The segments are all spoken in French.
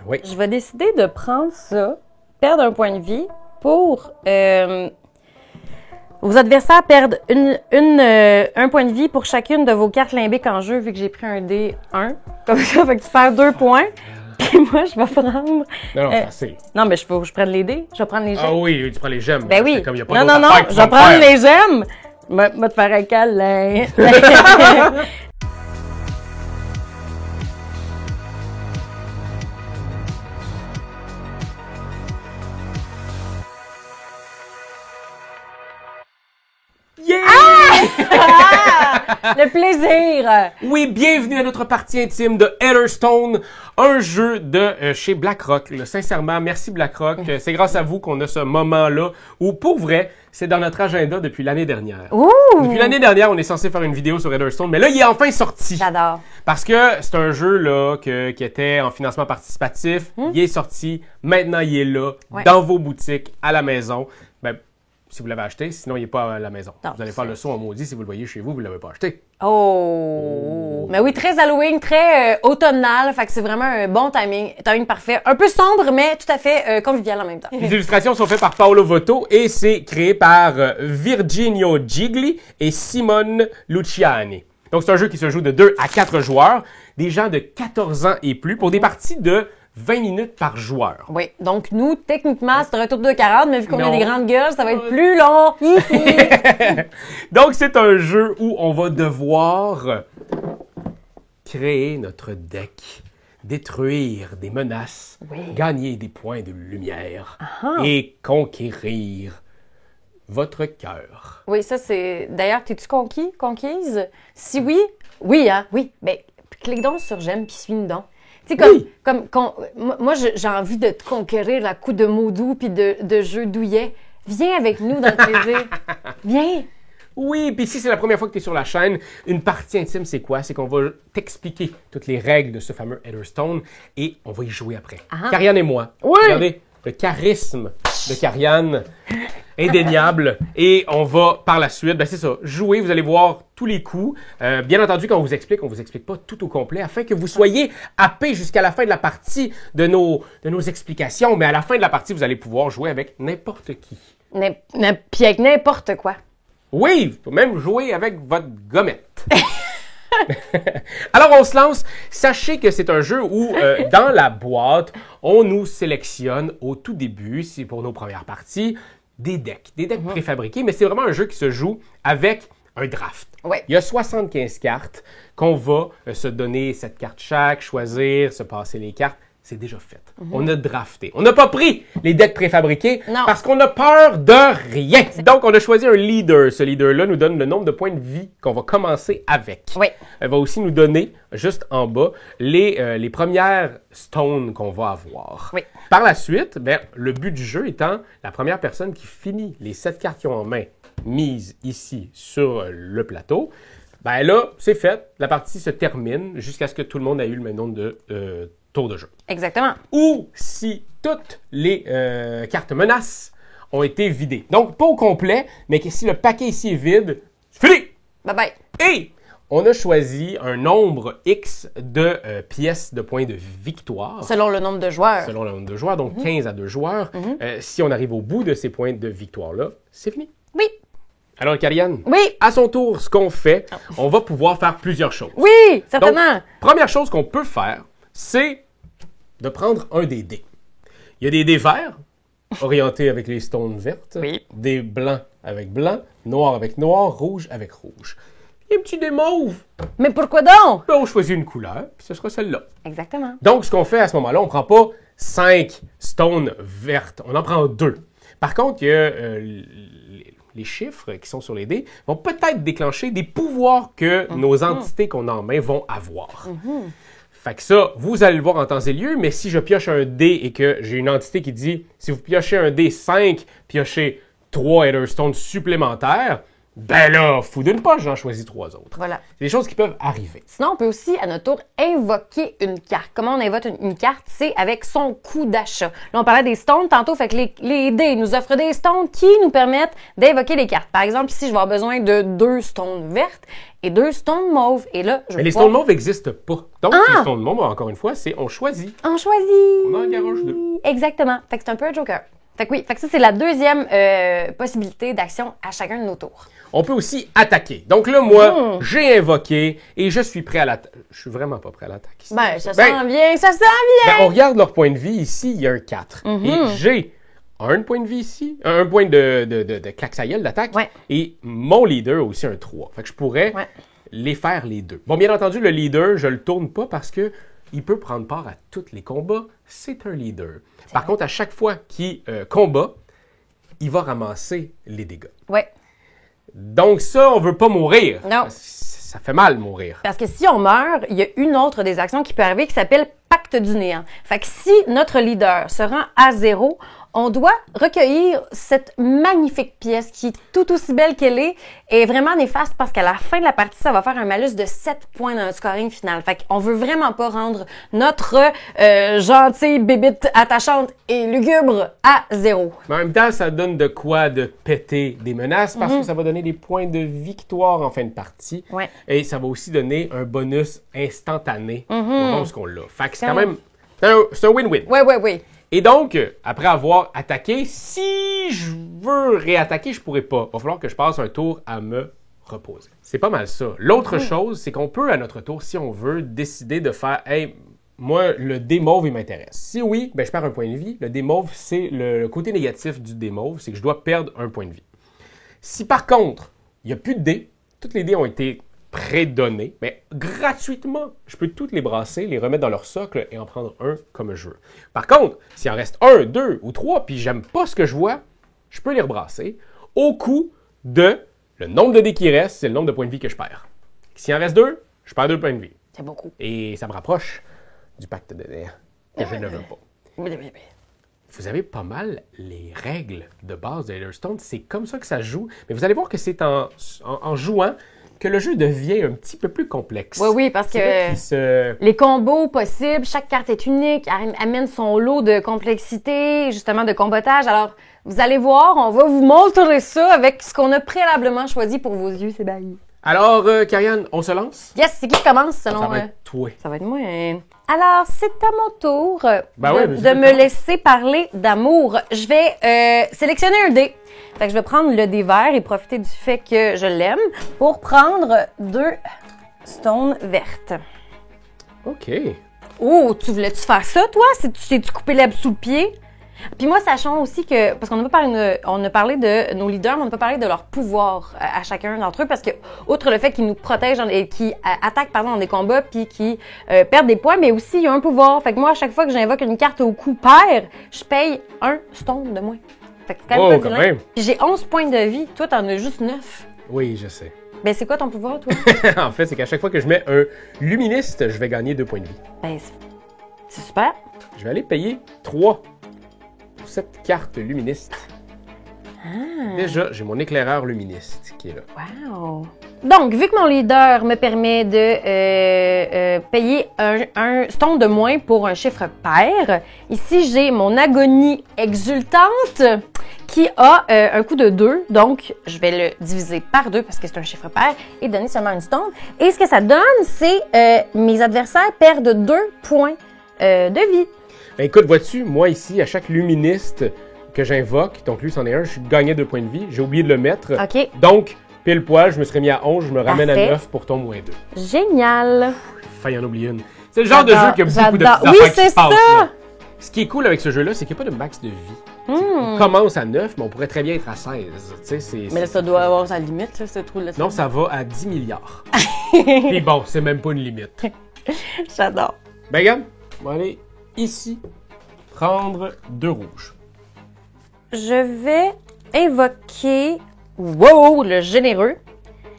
Oui. Je vais décider de prendre ça, perdre un point de vie pour... vos adversaires perdent un point de vie pour chacune de vos cartes limbiques en jeu, vu que j'ai pris un dé 1. Comme ça, fait que tu perds 2 points. Puis moi, je vais prendre... Non, c'est assez. Non, mais faut que je prenne les dés. Je vais prendre les gemmes. Ah oui, tu prends les gemmes. Ben oui. Comme y a pas Non, d'autre affaire que tu je vas vais me prendre faire. les gemmes. Je vais te faire un câlin. Le plaisir! Oui, bienvenue à notre partie intime de Heatherstone, un jeu de chez BlackRock. Là, sincèrement, merci BlackRock. C'est grâce à vous qu'on a ce moment-là où, pour vrai, c'est dans notre agenda depuis l'année dernière. Ouh! Depuis l'année dernière, on est censé faire une vidéo sur Heatherstone, mais là, il est enfin sorti. J'adore. Parce que c'est un jeu là qui était en financement participatif. Il est sorti. Maintenant, il est là, Ouais. dans vos boutiques, à la maison. Ben, si vous l'avez acheté, sinon il n'est pas à la maison. Non, vous allez faire le saut en maudit si vous le voyez chez vous, vous ne l'avez pas acheté. Oh! Mais oui, très Halloween, très automnal. Fait que c'est vraiment un bon timing. Timing parfait. Un peu sombre, mais tout à fait convivial en même temps. Les illustrations sont faites par Paolo Votto et c'est créé par Virginio Gigli et Simone Luciani. Donc c'est un jeu qui se joue de 2 à 4 joueurs, des gens de 14 ans et plus, pour des parties de 20 minutes par joueur. Oui. Donc, nous, techniquement, c'est un retour de 40, mais vu qu'on a Non. des grandes gueules, ça va être plus long. Donc, c'est un jeu où on va devoir créer notre deck, détruire des menaces, Oui. gagner des points de lumière et conquérir votre cœur. Oui, ça, c'est... D'ailleurs, t'es-tu conquis, conquise? Si oui, oui, hein, oui. Ben, clique donc sur j'aime puis suis-nous donc. Tu sais, Oui. moi, j'ai envie de te conquérir à coups de mots doux puis de jeux douillets. Viens avec nous dans le plaisir. Viens. Oui, puis si c'est la première fois que tu es sur la chaîne, une partie intime, c'est quoi? C'est qu'on va t'expliquer toutes les règles de ce fameux Heatherstone et on va y jouer après. Karianne et moi. Oui. Regardez, le charisme de Karianne, indéniable. Et on va, par la suite, ben c'est ça, jouer. Vous allez voir tous les coups. Bien entendu, quand on vous explique pas tout au complet afin que vous soyez happés jusqu'à la fin de la partie de nos explications. Mais à la fin de la partie, vous allez pouvoir jouer avec n'importe qui. Puis avec n'importe quoi. Oui, vous pouvez même jouer avec votre gommette. Alors, on se lance. Sachez que c'est un jeu où, dans la boîte, on nous sélectionne au tout début, c'est pour nos premières parties, des decks préfabriqués, mais c'est vraiment un jeu qui se joue avec un draft. Ouais. Il y a 75 cartes qu'on va se donner 7 cartes chaque, choisir, se passer les cartes. C'est déjà fait. On a drafté. On n'a pas pris les decks préfabriqués Non. parce qu'on a peur de rien. Donc, on a choisi un leader. Ce leader-là nous donne le nombre de points de vie qu'on va commencer avec. Oui. Elle va aussi nous donner, juste en bas, les premières stones qu'on va avoir. Oui. Par la suite, ben, le but du jeu étant la première personne qui finit les 7 cartes qu'ils ont en main mises ici sur le plateau, ben là, c'est fait. La partie se termine jusqu'à ce que tout le monde ait eu le même nombre de tours de jeu. Exactement. Ou si toutes les cartes menaces ont été vidées. Donc, pas au complet, mais que si le paquet ici est vide, c'est fini! Bye-bye. Et on a choisi un nombre X de pièces de points de victoire. Selon le nombre de joueurs. Selon le nombre de joueurs, donc 15 à 2 joueurs. Si on arrive au bout de ces points de victoire-là, c'est fini. Oui. Alors, Karianne, Oui. à son tour, ce qu'on fait, on va pouvoir faire plusieurs choses. Oui, Donc, certainement. première chose qu'on peut faire, c'est de prendre un des dés. Il y a des dés verts, orientés avec les stones vertes, Oui. des blancs avec blanc, noir avec noir, rouge avec rouge. Il y a un petit dé mauve. Mais pourquoi donc? Ben, on choisit une couleur, puis ce sera celle-là. Exactement. Donc, ce qu'on fait à ce moment-là, on ne prend pas 5 stones vertes, on en prend 2. Par contre, il y a les chiffres qui sont sur les dés vont peut-être déclencher des pouvoirs que nos entités qu'on a en main vont avoir. Fait que ça, vous allez le voir en temps et lieu, mais si je pioche un dé et que j'ai une entité qui dit si vous piochez un dé 5, piochez 3 Heatherstones supplémentaires, ben là, fou d'une poche, j'en choisis 3 autres. Voilà. C'est des choses qui peuvent arriver. Sinon, on peut aussi, à notre tour, invoquer une carte. Comment on invoque une carte? C'est avec son coût d'achat. Là, on parlait des stones tantôt, fait que les dés nous offrent des stones qui nous permettent d'invoquer les cartes. Par exemple, ici, je vais avoir besoin de 2 stones vertes et 2 stones mauves. Et là, je vais Mais les stones mauves n'existent pas. Donc, les stones mauves, encore une fois, c'est on choisit. On choisit! On en garoche 2. Exactement. Fait que c'est un peu un joker. Fait que oui, fait que ça, c'est la deuxième possibilité d'action à chacun de nos tours. On peut aussi attaquer. Donc là, moi, j'ai invoqué et je suis prêt à l'attaque. Je suis vraiment pas prêt à l'attaque ici. Ben, ça s'en vient, ça s'en vient! On regarde leur point de vie ici, il y a un 4. Et j'ai un point de vie ici, un point de claque à gueule d'attaque. Ouais. Et mon leader a aussi un 3. Fait que je pourrais les faire les deux. Bon, bien entendu, le leader, je le tourne pas parce que il peut prendre part à tous les combats. C'est un leader. Par contre, à chaque fois qu'il combat, il va ramasser les dégâts. Ouais. Donc ça, on veut pas mourir. Non. Ça fait mal mourir. Parce que si on meurt, il y a une autre des actions qui peut arriver qui s'appelle Pacte du néant. Fait que si notre leader se rend à 0, on doit recueillir cette magnifique pièce qui est tout aussi belle qu'elle est et vraiment néfaste parce qu'à la fin de la partie, ça va faire un malus de 7 points dans le scoring final. Fait qu'on veut vraiment pas rendre notre gentille bébite attachante et lugubre à 0. Mais en même temps, ça donne de quoi de péter des menaces parce que ça va donner des points de victoire en fin de partie. Ouais. Et ça va aussi donner un bonus instantané au moment où on l'a. Fait que c'est quand même... C'est un win-win. Oui. Et donc, après avoir attaqué, si je veux réattaquer, je pourrais pas. Il va falloir que je passe un tour à me reposer. C'est pas mal ça. L'autre chose, c'est qu'on peut, à notre tour, si on veut, décider de faire « Hey, moi, le dé mauve, il m'intéresse. » Si oui, ben, je perds un point de vie. Le dé mauve, c'est le côté négatif du dé mauve, c'est que je dois perdre un point de vie. Si par contre, il n'y a plus de dés, tous les dés ont été prédonnés, mais gratuitement, je peux toutes les brasser, les remettre dans leur socle et en prendre un comme je veux. Par contre, s'il en reste 1, 2 ou 3, puis j'aime pas ce que je vois, je peux les rebrasser au coût de le nombre de dés qui reste, c'est le nombre de points de vie que je perds. S'il en reste 2, je perds 2 points de vie. C'est beaucoup. Et ça me rapproche du pacte de néant que je ne veux pas. Vous avez pas mal les règles de base de Hearthstone, c'est comme ça que ça joue, mais vous allez voir que c'est en jouant que le jeu devient un petit peu plus complexe. Oui, parce que les combos possibles, chaque carte est unique, amène son lot de complexité, justement de combattage. Alors, vous allez voir, on va vous montrer ça avec ce qu'on a préalablement choisi pour vos yeux, c'est bailli. Alors, Karianne, on se lance? Yes, c'est qui commence selon... Ça va être toi. Ça va être moi. Alors, c'est à mon tour de me laisser parler d'amour. Je vais sélectionner un dé. Fait que je vais prendre le dé vert et profiter du fait que je l'aime pour prendre 2 stones vertes. OK. Oh, tu voulais-tu faire ça, toi? T'es-tu coupé l'herbe sous le pied? Puis moi, sachant aussi que, parce qu'on a parlé de nos leaders, mais on n'a pas parlé de leur pouvoir à chacun d'entre eux, parce que, outre le fait qu'ils nous protègent et qu'ils attaquent, dans des combats, puis qu'ils perdent des points, mais aussi, il y a un pouvoir. Fait que moi, à chaque fois que j'invoque une carte au coup pair, je paye 1 stone de moins. Fait que c'est quand même pas vilain. Puis j'ai 11 points de vie. Toi, t'en as juste 9. Oui, je sais. Ben, c'est quoi ton pouvoir, toi? En fait, c'est qu'à chaque fois que je mets un luministe, je vais gagner 2 points de vie. Ben, c'est super. Je vais aller payer 3 pour cette carte luministe. Déjà, j'ai mon éclaireur luministe qui est là. Wow! Donc, vu que mon leader me permet de payer un stone de moins pour un chiffre pair, ici, j'ai mon agonie exultante qui a un coût de 2. Donc, je vais le diviser par 2 parce que c'est un chiffre pair et donner seulement une stone. Et ce que ça donne, c'est mes adversaires perdent 2 points de vie. Ben, écoute, vois-tu, moi ici, à chaque luministe que j'invoque, donc lui, c'en est un, je gagnais 2 points de vie. J'ai oublié de le mettre. OK. Donc, pile poil, je me serais mis à 11, je me ramène Parfait. à 9 pour ton moins 2. Génial! Faille en oublier une. C'est le genre de jeu qui a beaucoup de j'adore. petites Oui, affaires qui c'est se passent. ça! Là. Ce qui est cool avec ce jeu-là, c'est qu'il n'y a pas de max de vie. On commence à 9, mais on pourrait très bien être à 16. Tu sais, Mais là, ça doit avoir sa limite, ça, ce trou-là. Non, ça va à 10 milliards. Puis bon, c'est même pas une limite. J'adore. Ben, regarde, on va aller ici prendre 2 rouges. Je vais invoquer le généreux,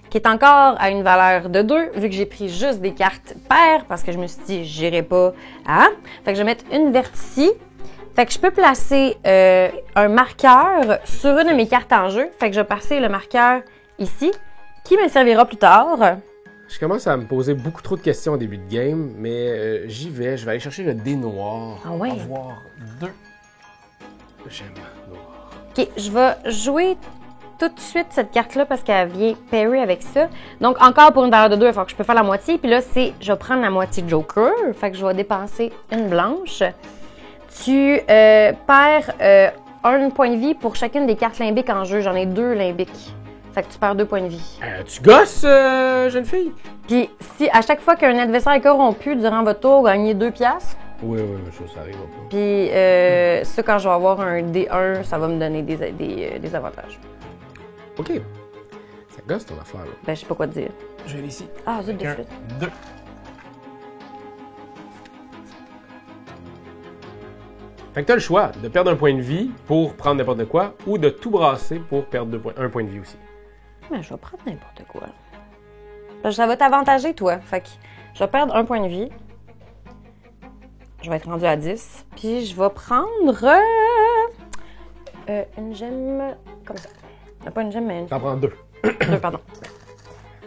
qui est encore à une valeur de 2, vu que j'ai pris juste des cartes paires, parce que je me suis dit, j'irai pas à. Fait que je vais mettre une verte ici. Fait que je peux placer un marqueur sur une de mes cartes en jeu. Fait que je vais passer le marqueur ici, qui me servira plus tard. Je commence à me poser beaucoup trop de questions au début de game, mais j'y vais. Je vais aller chercher le dé noir. Ah ouais? Avoir 2 gemmes noires. OK, je vais jouer tout de suite cette carte-là parce qu'elle vient pair avec ça. Donc, encore pour une valeur de 2, il faut que je peux faire la moitié. Puis là, je vais prendre la moitié Joker. Fait que je vais dépenser une blanche. Tu perds un point de vie pour chacune des cartes limbiques en jeu. J'en ai 2 limbiques. Fait que tu perds 2 points de vie. Tu gosses, jeune fille? Puis, si à chaque fois qu'un adversaire est corrompu durant votre tour, gagnez 2 piastres. Oui, ça arrive pas. Puis, ça, quand je vais avoir un D1, ça va me donner des avantages. OK. Ça gosse ton affaire, là. Ben, je sais pas quoi te dire. Je vais aller ici. Ah, zut de Un, suite. 2. Fait que t'as le choix de perdre un point de vie pour prendre n'importe quoi ou de tout brasser pour perdre un point de vie aussi. Ben, je vais prendre n'importe quoi. Parce que ça va t'avantager, toi. Fait que je vais perdre un point de vie. Je vais être rendu à 10. Puis je vais prendre une gemme comme ça. Pas une gemme, mais une. T'en prends 2. 2, pardon.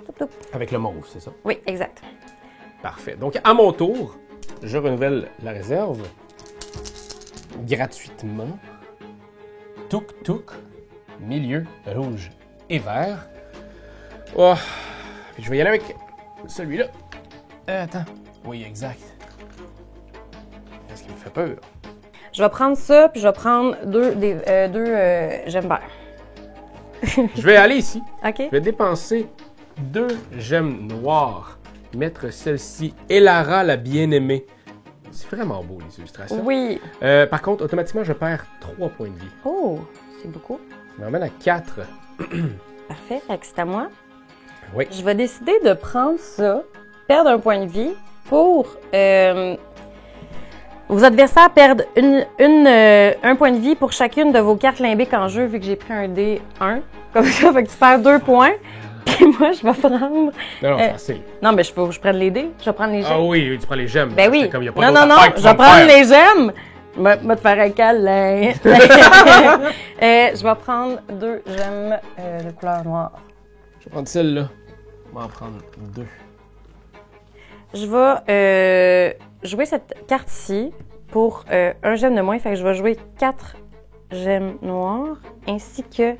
Toup, toup. Avec le mauve, c'est ça? Oui, exact. Parfait. Donc, à mon tour, je renouvelle la réserve gratuitement. Touk, milieu, rouge et vert. Oh, puis je vais y aller avec celui-là. Attends. Oui, exact. Qu'est-ce qui me fait peur? Je vais prendre ça, puis je vais prendre deux gemmes verts. Je vais aller ici. OK? Je vais dépenser 2 gemmes noires. Mettre celle-ci, Elara la bien-aimée. C'est vraiment beau, les illustrations. Oui. Par contre, automatiquement, je perds 3 points de vie. Oh, c'est beaucoup. Ça m'emmène à 4. Parfait, fait que c'est à moi. Oui. Je vais décider de prendre ça, perdre un point de vie pour... vos adversaires perdent un point de vie pour chacune de vos cartes limbiques en jeu, vu que j'ai pris un D1. Comme ça, fait que tu perds 2 points. Puis moi, je vais prendre... Non, c'est assez. Non, mais je prends les dés. Je vais prendre les gemmes. Ah oui, tu prends les gemmes. Ben oui. Comme y a pas Non, d'autre affaire que je tu vas vais me prendre faire. les gemmes. Je vais te faire un câlin. Je vais prendre 2 gemmes de couleur noire. Je vais prendre celle-là. Je vais en prendre 2. Je vais jouer cette carte-ci pour un gemme de moins. Fait que je vais jouer 4 gemmes noires ainsi que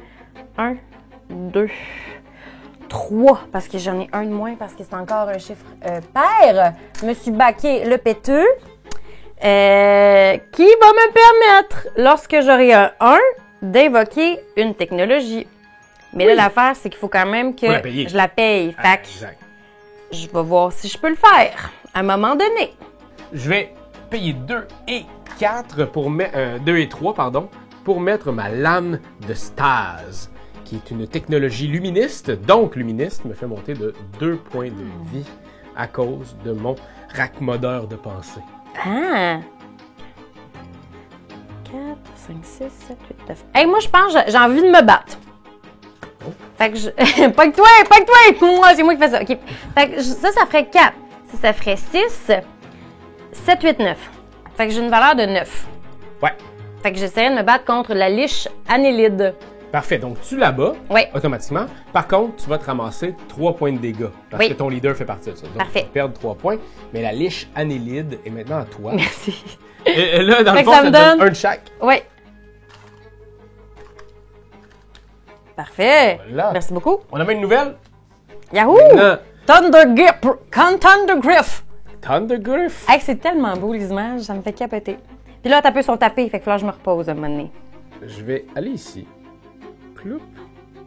1, 2, 3, parce que j'en ai un de moins parce que c'est encore un chiffre pair. Je me suis baqué le péteux qui va me permettre, lorsque j'aurai un 1, d'invoquer une technologie. Mais là, l'affaire, c'est qu'il faut quand même que je la paye. Fait que Exact. je vais voir si je peux le faire à un moment donné. Je vais payer 2 et 4 pour 2 et 3, pardon, pour mettre ma lame de stase, qui est une technologie luministe. Donc, luministe me fait monter de 2 points de vie à cause de mon raccommodeur de pensée. Ah! 4, 5, 6, 7, 8, 9. Hey, moi, je pense que j'ai envie de me battre. Oh. Fait que je... pas que toi! Moi, c'est moi qui fais ça. OK. Fait que ça ferait 4. Ça ferait 6, 7, 8, 9. Fait que j'ai une valeur de 9. Ouais. Fait que j'essaierai de me battre contre la liche Annélide. Parfait. Donc, tu la bats Ouais. automatiquement. Par contre, tu vas te ramasser 3 points de dégâts. Parce que ton leader fait partie de ça. Donc, Parfait. tu vas perdre 3 points. Mais la liche Annélide est maintenant à toi. Merci. Et là, dans le Fait que fond, ça me te donne donne- un de chaque. Ouais. Parfait. Voilà. Merci beaucoup. On a même une nouvelle. Yahoo! Maintenant, Thundergriff. Thundergriff. Hey, c'est tellement beau, les images. Ça me fait capoter. Puis là, t'as peu son tapé. Fait que là, je me repose un moment donné. Je vais aller ici. Cloup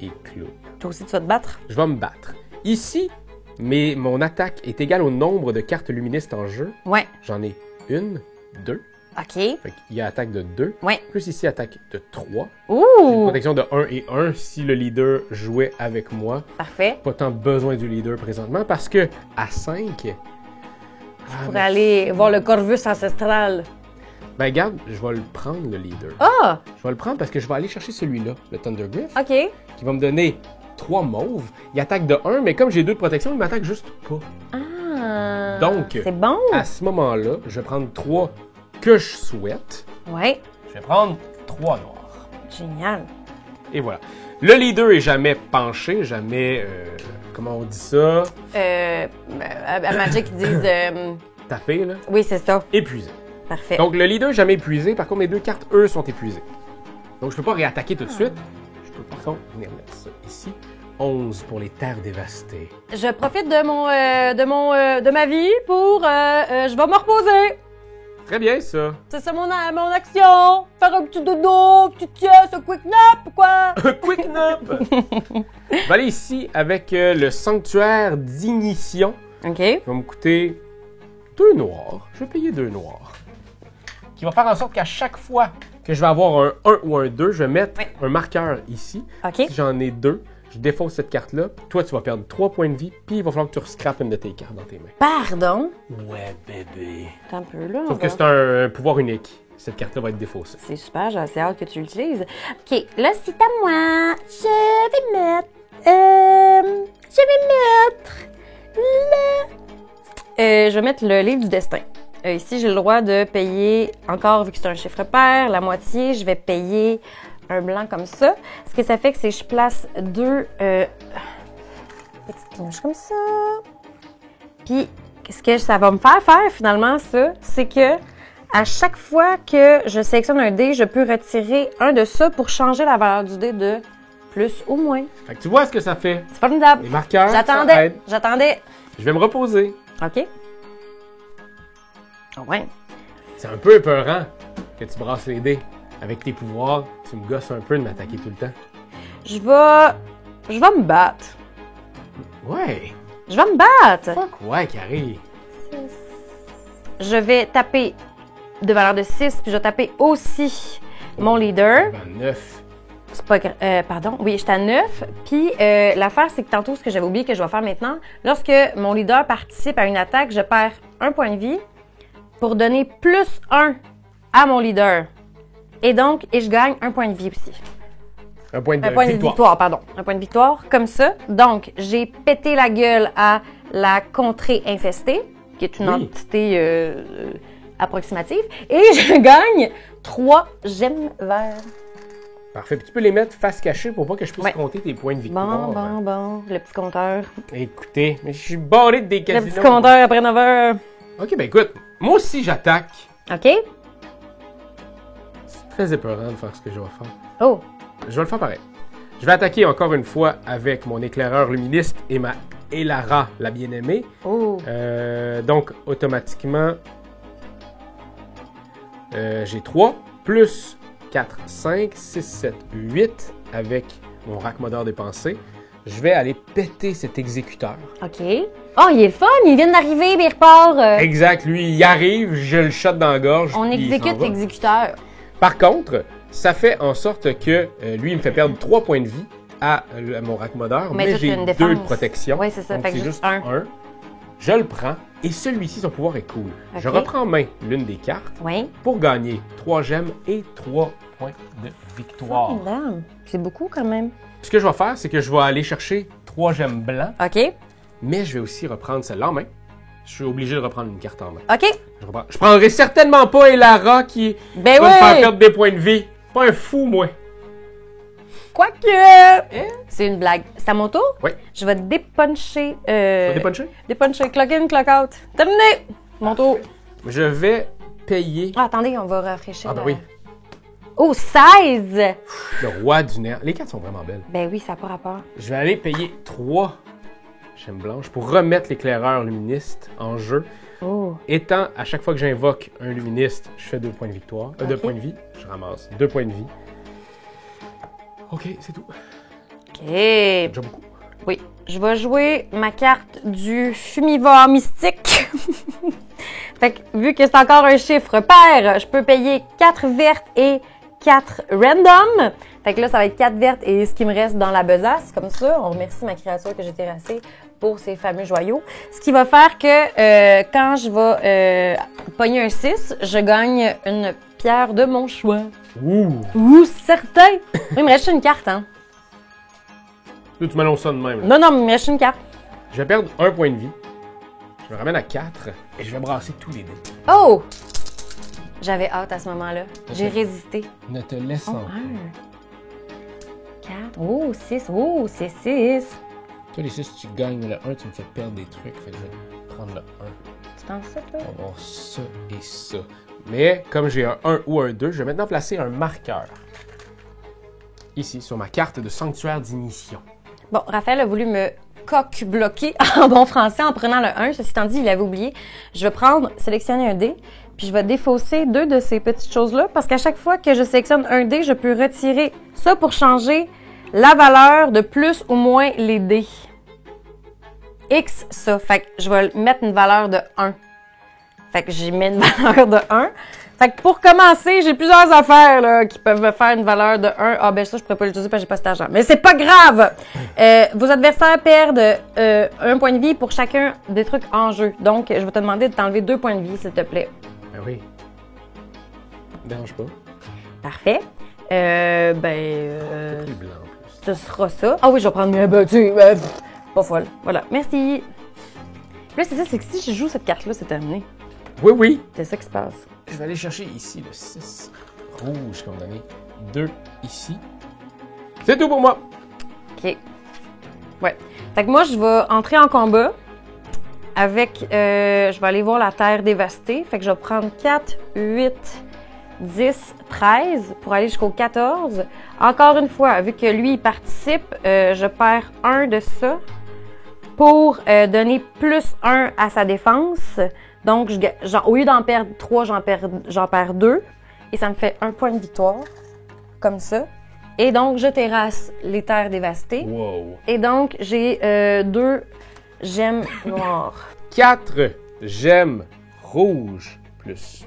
et cloup. Toi aussi, tu vas te battre? Je vais me battre. Ici, mon attaque est égale au nombre de cartes luministes en jeu. Ouais. J'en ai 1, 2. OK. Fait qu'il y a attaque de 2. Ouais. Plus ici, attaque de 3. Ouh! Protection de 1 et 1 si le leader jouait avec moi. Parfait. Pas tant besoin du leader présentement parce que à 5... Pour aller voir le Corvus ancestral. Ben regarde, je vais le prendre le leader. Ah! Je vais le prendre parce que je vais aller chercher celui-là, le Thundergriff, OK. qui va me donner 3 mauves. Il attaque de 1, mais comme j'ai 2 de protection, il m'attaque juste pas. Ah! Donc, C'est bon? À ce moment-là, je vais prendre 3 que je souhaite. Ouais. Je vais prendre 3 noirs. Génial. Et voilà. Le leader est jamais penché, jamais... comment on dit ça? À Magic, ils disent... Tapé, là. Oui, c'est ça. Épuisé. Parfait. Donc, le leader est jamais épuisé. Par contre, mes 2 cartes, eux, sont épuisées. Donc, je peux pas réattaquer tout de suite. Je peux, par contre, venir mettre ça ici. 11 pour les terres dévastées. Je profite de ma vie pour... je vais me reposer. Très bien, ça. C'est ça mon action. Faire un petit dodo, petite sieste, un quick nap, quoi. Un quick nap! Je vais aller ici avec le sanctuaire d'ignition. OK. Qui va me coûter 2 noirs. Je vais payer 2 noirs. Qui va faire en sorte qu'à chaque fois que je vais avoir un 1 ou un 2, je vais mettre un marqueur ici. OK. Si j'en ai 2, je défausse cette carte-là. Toi, tu vas perdre 3 points de vie, puis il va falloir que tu rescrapes une de tes cartes dans tes mains. Pardon? Ouais, bébé. Attends un peu, là. Sauf que c'est un pouvoir unique. Cette carte-là va être défaussée. C'est super, j'ai assez hâte que tu l'utilises. OK, là, c'est à moi. Je vais mettre... je vais mettre le livre du destin. Ici, j'ai le droit de payer, encore vu que c'est un chiffre pair, la moitié. Je vais payer un blanc comme ça. Ce que ça fait, c'est que je place 2 petites cloches comme ça. Puis, ce que ça va me faire finalement, ça, c'est que à chaque fois que je sélectionne un dé, je peux retirer un de ça pour changer la valeur du dé de plus ou moins. Fait que tu vois ce que ça fait. C'est formidable. Les marqueurs, ça aide. J'attendais. Je vais me reposer. OK. Ah ouais. C'est un peu épeurant que tu brasses les dés. Avec tes pouvoirs, tu me gosses un peu de m'attaquer tout le temps. Je vais me battre. Ouais. Je vais me battre. Fuck ouais, Carrie. Je vais taper de valeur de 6, puis je vais taper aussi mon leader. 9. C'est pas pardon. Oui, j'étais à 9. Puis l'affaire, c'est que tantôt, ce que j'avais oublié que je vais faire maintenant, lorsque mon leader participe à une attaque, je perds un point de vie pour donner plus 1 à mon leader. Et je gagne un point de vie aussi. Un point de victoire, pardon. Un point de victoire, comme ça. Donc, j'ai pété la gueule à la contrée infestée, qui est une entité approximative. Et je gagne 3 gemmes verts. Parfait. Puis tu peux les mettre face cachée pour pas que je puisse compter tes points de victoire. Bon. Le petit compteur. Écoutez, mais je suis barré de des casinos. Le petit compteur après 9 heures. OK, ben écoute, moi aussi j'attaque. OK. C'est très épeurant de faire ce que je vais faire. Oh. Je vais le faire pareil. Je vais attaquer encore une fois avec mon éclaireur luministe et ma Elara, la bien-aimée. Oh. Donc, automatiquement, j'ai 3, plus 4, 5, 6, 7, 8 avec mon raccommodeur des pensées. Je vais aller péter cet exécuteur. OK. Oh, il est le fun! Il vient d'arriver, mais il repart. Exact. Lui, il arrive, je le shot dans la gorge. On exécute l'exécuteur. Par contre, ça fait en sorte que lui, il me fait perdre 3 points de vie à mon raccommodeur, mais j'ai 2 de protection. Oui, c'est ça. Donc, fait c'est que juste un. Je le prends et celui-ci, son pouvoir est cool. Okay. Je reprends en main l'une des cartes pour gagner 3 gemmes et 3 points de victoire. C'est beaucoup quand même. Ce que je vais faire, c'est que je vais aller chercher 3 gemmes blancs. OK. Mais je vais aussi reprendre celle-là en main. Je suis obligé de reprendre une carte en main. OK. Je prendrai certainement pas Elara qui va me faire perdre des points de vie. Pas un fou, moi. Quoique! C'est une blague. C'est à mon tour? Oui. Je vais dépuncher. Tu vas dépuncher? Dépuncher. Clock in, clock out. Terminé! Mon tour. Je vais payer. Ah, attendez, on va rafraîchir. Ah, ben oui. Oh, 16! Le roi du nerf. Les cartes sont vraiment belles. Ben oui, ça n'a pas rapport. Je vais aller payer 3 gemmes blanches pour remettre l'éclaireur luministe en jeu. Oh. Étant, à chaque fois que j'invoque un luministe, je fais 2 points de victoire. 2 points de vie. Je ramasse 2 points de vie. OK, c'est tout. OK. C'est déjà beaucoup. Oui. Je vais jouer ma carte du fumivore mystique. Fait que, vu que c'est encore un chiffre pair, je peux payer 4 vertes et 4 random. Fait que là, ça va être 4 vertes et ce qui me reste dans la besace. Comme ça, on remercie ma créature que j'ai terrassée pour ces fameux joyaux. Ce qui va faire que quand je vais pogner un 6, je gagne une pierre de mon choix. Ouh, certain! Oui, il me reste une carte, hein. Là, tu m'annonces ça de même. Là. Non, il me reste une carte. Je vais perdre 1 point de vie. Je me ramène à 4 et je vais brasser tous les dés. Oh! J'avais hâte à ce moment-là. J'ai résisté. Ne te laissant pas. 4. Oh, 6. Oh, c'est 6. Toi, les 6, si tu gagnes le 1, tu me fais perdre des trucs. Fait que je vais prendre le 1. Tu penses ça, toi? On va avoir ça et ça. Mais comme j'ai un 1 ou un 2, je vais maintenant placer un marqueur. Ici, sur ma carte de sanctuaire d'initiation. Bon, Raphaël a voulu me coq-bloquer en bon français en prenant le 1. Ceci étant dit, il avait oublié. Je vais sélectionner un dé, puis je vais défausser 2 de ces petites choses-là, parce qu'à chaque fois que je sélectionne un dé, je peux retirer ça pour changer la valeur de plus ou moins les dés. X, ça. Fait que je vais mettre une valeur de 1. Fait que j'ai mis une valeur de 1. Fait que pour commencer, j'ai plusieurs affaires là, qui peuvent me faire une valeur de 1. Ah ben ça, je pourrais pas l'utiliser parce que j'ai pas cet argent. Mais c'est pas grave! Vos adversaires perdent 1 point de vie pour chacun des trucs en jeu. Donc, je vais te demander de t'enlever 2 points de vie, s'il te plaît. Ben oui. Dérange pas. Parfait. C'est plus blanc en plus. Ce sera ça. Ah oui, je vais prendre mieux. Pas folle. Voilà. Merci. Là, c'est ça, c'est que si je joue cette carte-là, c'est terminé. Oui, oui. C'est ça qui se passe. Je vais aller chercher ici le 6 rouge qu'on m'a donné. 2 ici. C'est tout pour moi. OK. Ouais. Fait que moi, je vais entrer en combat avec... je vais aller voir la terre dévastée. Fait que je vais prendre 4, 8, 10, 13 pour aller jusqu'au 14. Encore une fois, vu que lui, il participe, je perds 1 de ça pour donner plus 1 à sa défense. Donc, au lieu d'en perdre 3, j'en perds 2. Et ça me fait 1 point de victoire. Comme ça. Et donc, je terrasse les terres dévastées. Wow. Et donc, j'ai 2 gemmes noires. 4 gemmes rouges plus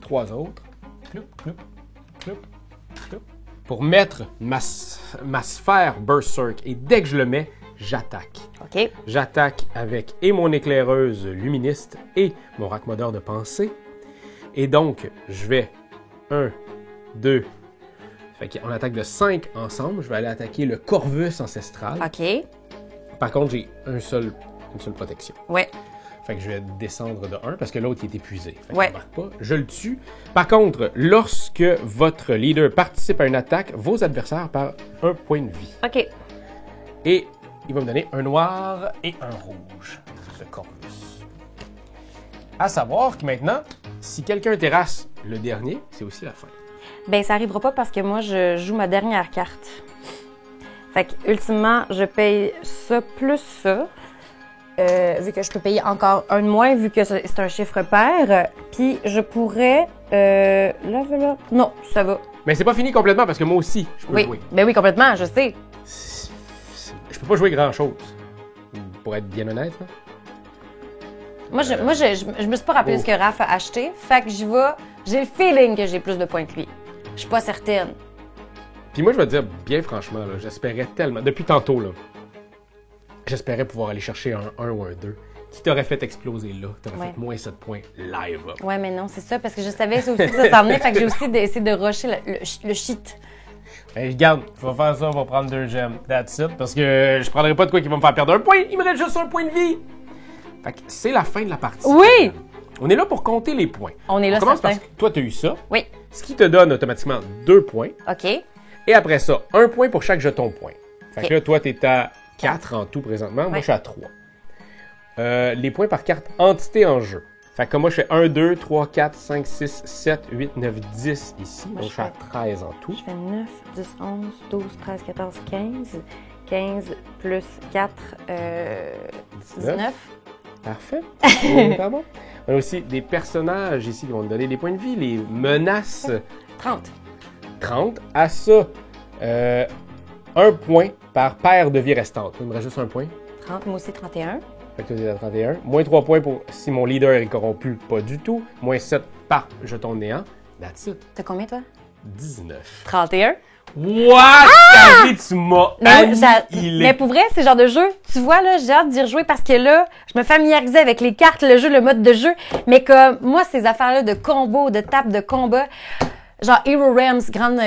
3 autres. Cloup, cloup, cloup, cloup. Pour mettre ma sphère Berserk. Et dès que je le mets, j'attaque. OK. J'attaque avec et mon éclaireuse luministe et mon raccommodeur de pensée. Et donc, je vais 1, 2. Fait qu'on attaque de 5 ensemble. Je vais aller attaquer le Corvus ancestral. OK. Par contre, j'ai une seule protection. Ouais. Fait que je vais descendre de 1 parce que l'autre il est épuisé. Fait que Ouais. ça marque pas. Je le tue. Par contre, lorsque votre leader participe à une attaque, vos adversaires perdent 1 point de vie. OK. Et il va me donner un noir et un rouge. Ce Corvus. À savoir que maintenant, si quelqu'un terrasse le dernier, c'est aussi la fin. Ben, ça arrivera pas parce que moi, je joue ma dernière carte. Fait que, ultimement, je paye ça plus ça. Vu que je peux payer encore un de moins, vu que c'est un chiffre pair. Puis, je pourrais... là. Non, ça va. Mais c'est pas fini complètement parce que moi aussi, je peux Oui. jouer. Ben oui, complètement, je sais. Je peux pas jouer grand-chose. Pour être bien honnête, là. Moi, je me suis pas rappelé ce que Raph a acheté. Fait que j'y vais. J'ai le feeling que j'ai plus de points que lui. Je suis pas certaine. Puis moi, je vais te dire, bien franchement, là, j'espérais tellement, depuis tantôt, là, j'espérais pouvoir aller chercher un 1 ou un 2 qui t'aurait fait exploser là. T'aurais Ouais. fait moins 7 points live. Ouais, mais non, c'est ça, parce que je savais ça aussi, ça s'en venait. Fait que j'ai aussi essayé de rusher le shit. Hey, regarde, je vais faire ça, on va prendre 2 gemmes. That's it. Parce que je prendrai pas de quoi qui va me faire perdre un point. Il me reste juste 1 point de vie. Fait que c'est la fin de la partie. Oui! On est là pour compter les points. On est là, On commence certain. parce que toi, t'as eu ça. Oui. Ce qui te donne automatiquement 2 points. OK. Et après ça, 1 point pour chaque jeton point. Fait Ok. que là, toi, t'es à 4 en tout présentement. Moi, Ouais. je suis à 3. Les points par carte entité en jeu. Fait que comme moi, je fais 1, 2, 3, 4, 5, 6, 7, 8, 9, 10 ici. Moi, Donc, je je suis à fais- 13 en tout. Je fais 9, 10, 11, 12, 13, 14, 15. 15 plus 4, 19. Parfait. Pas bon. On a aussi des personnages ici qui vont te donner des points de vie. Les menaces 30. 30. À ça, 1 point par paire de vie restante. Il me reste juste 1 point. 30, moi aussi 31. Fait que toi, t'es à 31. Moins 3 points pour si mon leader est corrompu, pas du tout. Moins 7 par jeton néant. That's it. T'as combien, toi? 19. 31. What? Tu m'as annihilé. Mais pour vrai, c'est le genre de jeu, tu vois, là, j'ai hâte d'y rejouer parce que là, je me familiarisais avec les cartes, le jeu, le mode de jeu. Mais comme moi, ces affaires-là de combo, de tape, de combat, genre Hero Realms, grande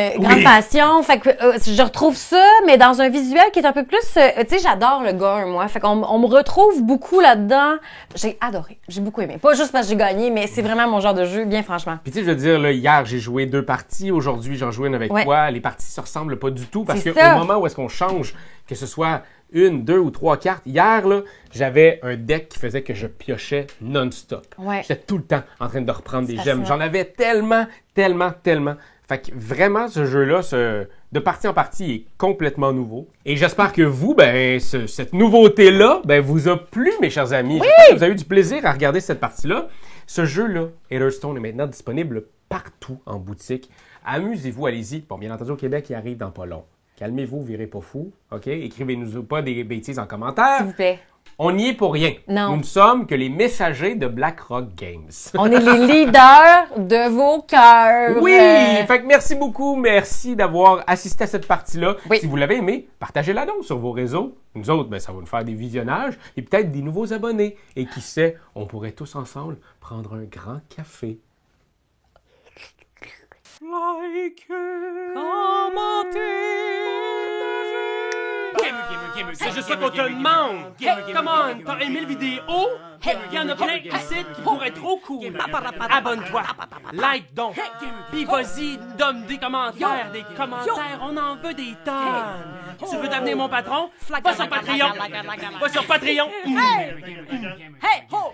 passion. Fait que je retrouve ça, mais dans un visuel qui est un peu plus... tu sais, j'adore le gore, moi. Fait qu'on me retrouve beaucoup là-dedans. J'ai adoré. J'ai beaucoup aimé. Pas juste parce que j'ai gagné, mais c'est vraiment mon genre de jeu, bien franchement. Puis tu sais, je veux dire, là, hier, j'ai joué 2 parties. Aujourd'hui, j'en jouais une avec toi. Les parties se ressemblent pas du tout parce qu'au moment où est-ce qu'on change, que ce soit 1, 2 ou 3 cartes, hier, là, j'avais un deck qui faisait que je piochais non-stop. Ouais. J'étais tout le temps en train de reprendre des gemmes. J'en avais tellement. Fait que vraiment, ce jeu-là, de partie en partie, est complètement nouveau. Et j'espère que vous, cette nouveauté-là, vous a plu, mes chers amis. Oui! J'espère que vous avez eu du plaisir à regarder cette partie-là. Ce jeu-là, Heatherstone, est maintenant disponible partout en boutique. Amusez-vous, allez-y. Bon, bien entendu, au Québec, il arrive dans pas long. Calmez-vous, virez pas fou, OK? Écrivez-nous pas des bêtises en commentaire. S'il vous plaît. On n'y est pour rien. Non. Nous ne sommes que les messagers de BlackRock Games. On est les leaders de vos cœurs. Oui! Fait que merci beaucoup. Merci d'avoir assisté à cette partie-là. Oui. Si vous l'avez aimé, partagez-la donc sur vos réseaux. Nous autres, ça va nous faire des visionnages et peut-être des nouveaux abonnés. Et qui sait, on pourrait tous ensemble prendre un grand café. Like, commentez, c'est juste ça qu'on te demande. Hey, come on, t'as aimé le vidéo? Hey, y'en a plein ici qui pourraient être trop cool. Abonne-toi, like donc. Puis vas-y, donne des commentaires, on en veut des tonnes. Tu veux devenir mon patron? Va sur Patreon. Va sur Patreon.